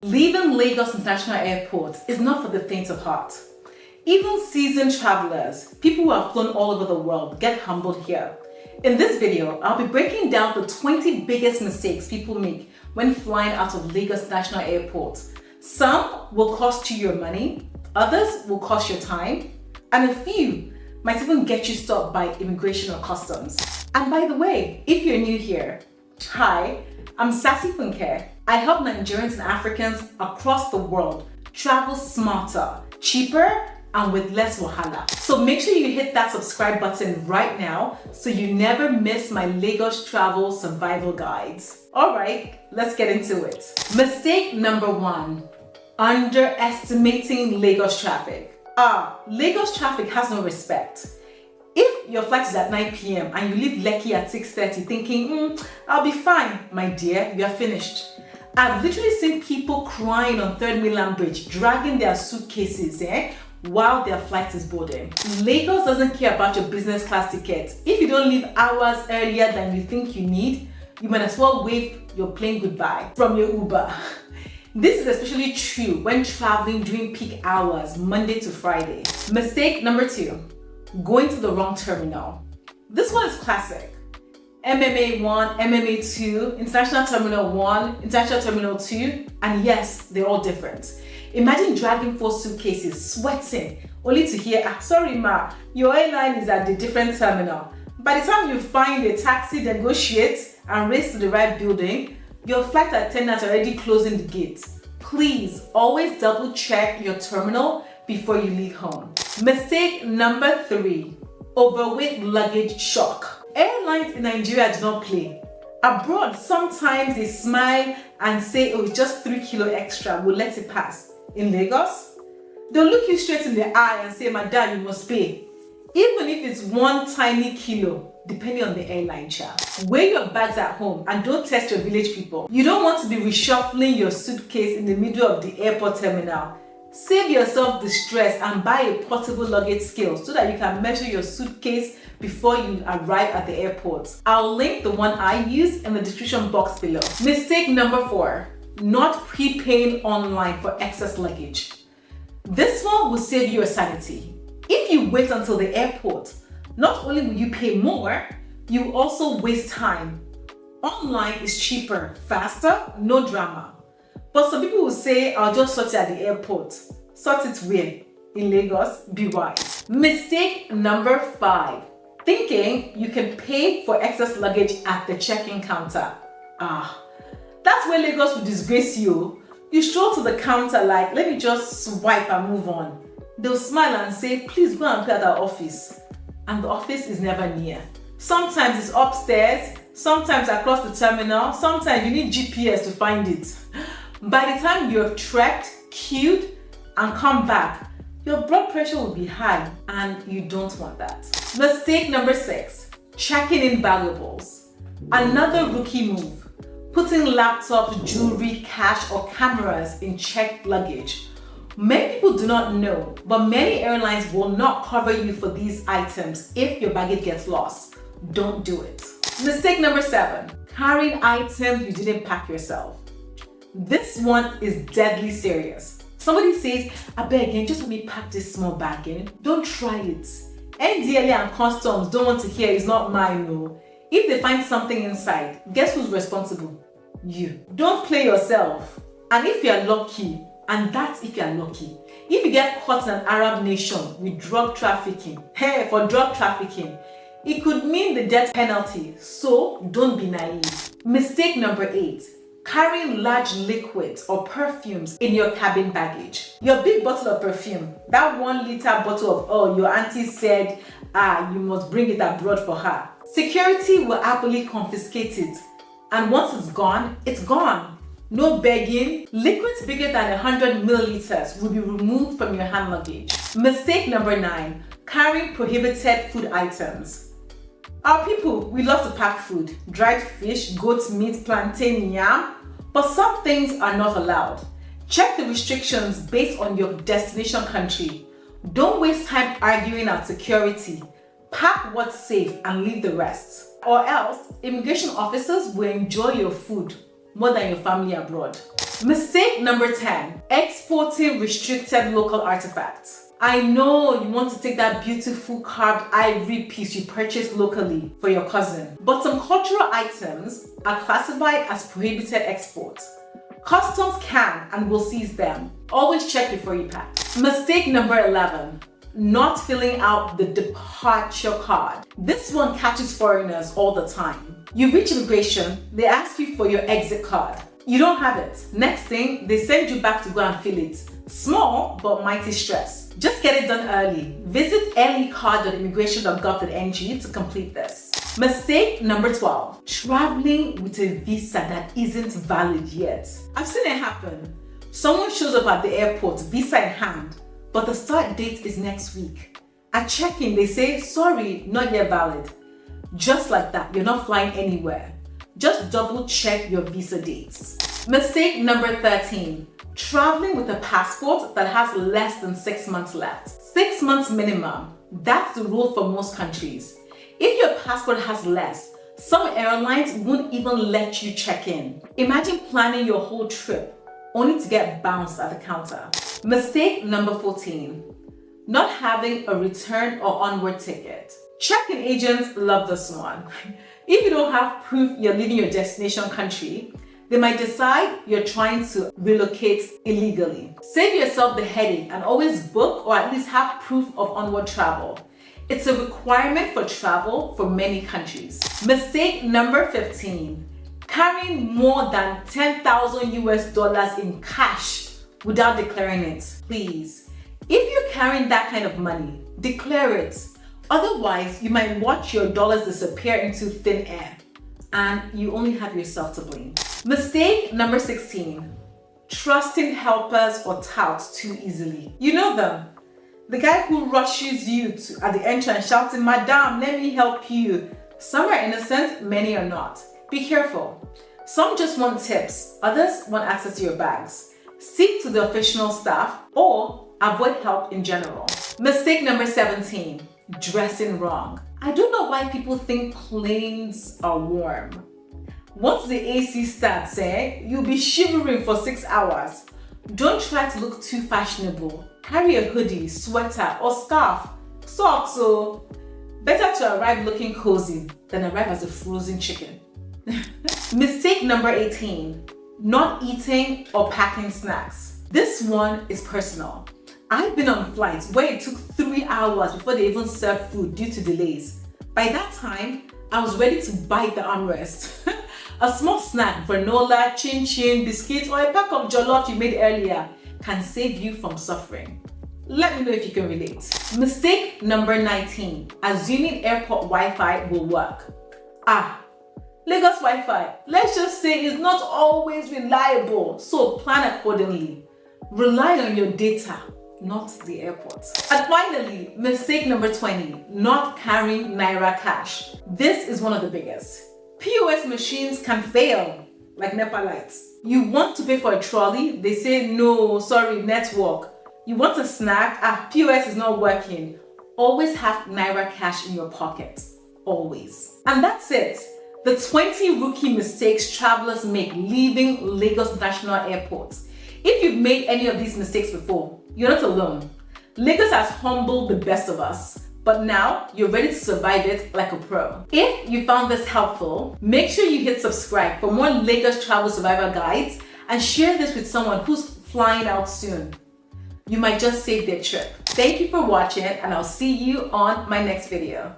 Leaving Lagos International Airport is not for the faint of heart. Even seasoned travelers, people who have flown all over the world, get humbled here. In this video, I'll be breaking down the 20 biggest mistakes people make when flying out of Lagos International Airport. Some will cost you your money, others will cost your time, and a few might even get you stopped by immigration or customs. And by the way, if you're new here, hi, I'm Sassy Funke. I help Nigerians and Africans across the world travel smarter, cheaper, and with less wahala. So make sure you hit that subscribe button right now so you never miss my Lagos travel survival guides. All right, let's get into it. Mistake number 1, underestimating Lagos traffic. Lagos traffic has no respect. If your flight is at 9 p.m. and you leave Lekki at 6:30 thinking, I'll be fine, my dear, you're finished. I've literally seen people crying on 3rd Mainland Bridge, dragging their suitcases while their flight is boarding. Lagos doesn't care about your business class ticket. If you don't leave hours earlier than you think you need, you might as well wave your plane goodbye from your Uber. This is especially true when traveling during peak hours, Monday to Friday. Mistake number 2, going to the wrong terminal. This one is classic. MMA 1, MMA 2, International Terminal 1, International Terminal 2, and yes, they're all different. Imagine dragging 4 suitcases, sweating, only to hear, sorry ma, your airline is at the different terminal. By the time you find a taxi, negotiate, and race to the right building, your flight attendants are already closing the gate. Please always double check your terminal before you leave home. Mistake number 3, overweight luggage shock. Airlines in Nigeria do not play. Abroad, sometimes they smile and say, it's just 3 kilos extra, we'll let it pass. In Lagos, they'll look you straight in the eye and say, madam, you must pay. Even if it's 1 tiny kilo, depending on the airline child. Wear your bags at home and don't test your village people. You don't want to be reshuffling your suitcase in the middle of the airport terminal. Save yourself the stress and buy a portable luggage scale so that you can measure your suitcase before you arrive at the airport. I'll link the one I use in the description box below. Mistake number 4, not prepaying online for excess luggage. This one will save you your sanity. If you wait until the airport, not only will you pay more, you also waste time. Online is cheaper, faster, no drama. But some people will say, I'll just sort it at the airport. Sort it where? In Lagos, be wise. Mistake number 5, thinking you can pay for excess luggage at the check-in counter. That's where Lagos will disgrace you. You stroll to the counter like, let me just swipe and move on. They'll smile and say, please go and pay at our office. And the office is never near. Sometimes it's upstairs, sometimes across the terminal, sometimes you need GPS to find it. By the time you have trekked, queued, and come back, your blood pressure will be high and you don't want that. Mistake number 6, checking in valuables. Another rookie move, putting laptops, jewelry, cash, or cameras in checked luggage. Many people do not know, but many airlines will not cover you for these items if your baggage gets lost. Don't do it. Mistake number 7, carrying items you didn't pack yourself. This one is deadly serious. Somebody says, I beg you, just let me pack this small bag in. Don't try it. NDLA and customs don't want to hear it's not mine, no. If they find something inside, guess who's responsible? You. Don't play yourself. And if you're lucky, and that's if you're lucky, if you get caught in an Arab nation with drug trafficking, for drug trafficking, it could mean the death penalty, so don't be naive. Mistake number 8, carrying large liquids or perfumes in your cabin baggage. Your big bottle of perfume, that 1 liter bottle of oil your auntie said, you must bring it abroad for her. Security will happily confiscate it, and once it's gone, it's gone. No begging. Liquids bigger than 100 milliliters will be removed from your hand luggage. Mistake number 9, carrying prohibited food items. Our people, we love to pack food, dried fish, goat meat, plantain, yam, but some things are not allowed. Check the restrictions based on your destination country. Don't waste time arguing at security. Pack what's safe and leave the rest. Or else, immigration officers will enjoy your food more than your family abroad. Mistake number 10, exporting restricted local artifacts. I know you want to take that beautiful carved ivory piece you purchased locally for your cousin, but some cultural items are classified as prohibited exports. Customs can and will seize them. Always check before you pack. Mistake number 11, not filling out the departure card. This one catches foreigners all the time. You reach immigration, they ask you for your exit card. You don't have it. Next thing, they send you back to go and fill it. Small but mighty stress. Just get it done early. Visit lecard.immigration.gov.ng to complete this. Mistake number 12, traveling with a visa that isn't valid yet. I've seen it happen. Someone shows up at the airport, visa in hand, but the start date is next week. At check-in, they say, sorry, not yet valid. Just like that, you're not flying anywhere. Just double check your visa dates. Mistake number 13, traveling with a passport that has less than 6 months left. 6 months minimum. That's the rule for most countries. If your passport has less, some airlines won't even let you check in. Imagine planning your whole trip only to get bounced at the counter. Mistake number 14, not having a return or onward ticket. Check-in agents love this one. If you don't have proof you're leaving your destination country, they might decide you're trying to relocate illegally. Save yourself the headache and always book or at least have proof of onward travel. It's a requirement for travel for many countries. Mistake number 15, carrying more than $10,000 in cash without declaring it. Please, if you're carrying that kind of money, declare it. Otherwise, you might watch your dollars disappear into thin air and you only have yourself to blame. Mistake number 16, trusting helpers or touts too easily. You know them. The guy who rushes you at the entrance shouting, Madam, let me help you. Some are innocent, many are not. Be careful. Some just want tips, others want access to your bags. Speak to the official staff or avoid help in general. Mistake number 17, dressing wrong. I don't know why people think planes are warm. Once the AC starts, you'll be shivering for 6 hours. Don't try to look too fashionable. Carry a hoodie, sweater, or scarf. Socks, so better to arrive looking cozy than arrive as a frozen chicken. Mistake number 18, not eating or packing snacks. This one is personal. I've been on flights where it took 3 hours before they even served food due to delays. By that time, I was ready to bite the armrest. A small snack, granola, chin-chin, biscuits, or a pack of jollof you made earlier can save you from suffering. Let me know if you can relate. Mistake number 19, assuming airport Wi-Fi will work. Lagos Wi-Fi, let's just say, is not always reliable, so plan accordingly. Rely on your data, not the airport. And finally, mistake number 20, not carrying Naira cash. This is one of the biggest. POS machines can fail, like NEPA lights. You want to pay for a trolley, they say, no, sorry, network. You want a snack, POS is not working. Always have Naira cash in your pocket, always. And that's it. The 20 rookie mistakes travelers make leaving Lagos International Airport. If you've made any of these mistakes before, you're not alone. Lagos has humbled the best of us, but now you're ready to survive it like a pro. If you found this helpful, make sure you hit subscribe for more Lagos travel survivor guides and share this with someone who's flying out soon. You might just save their trip. Thank you for watching and I'll see you on my next video.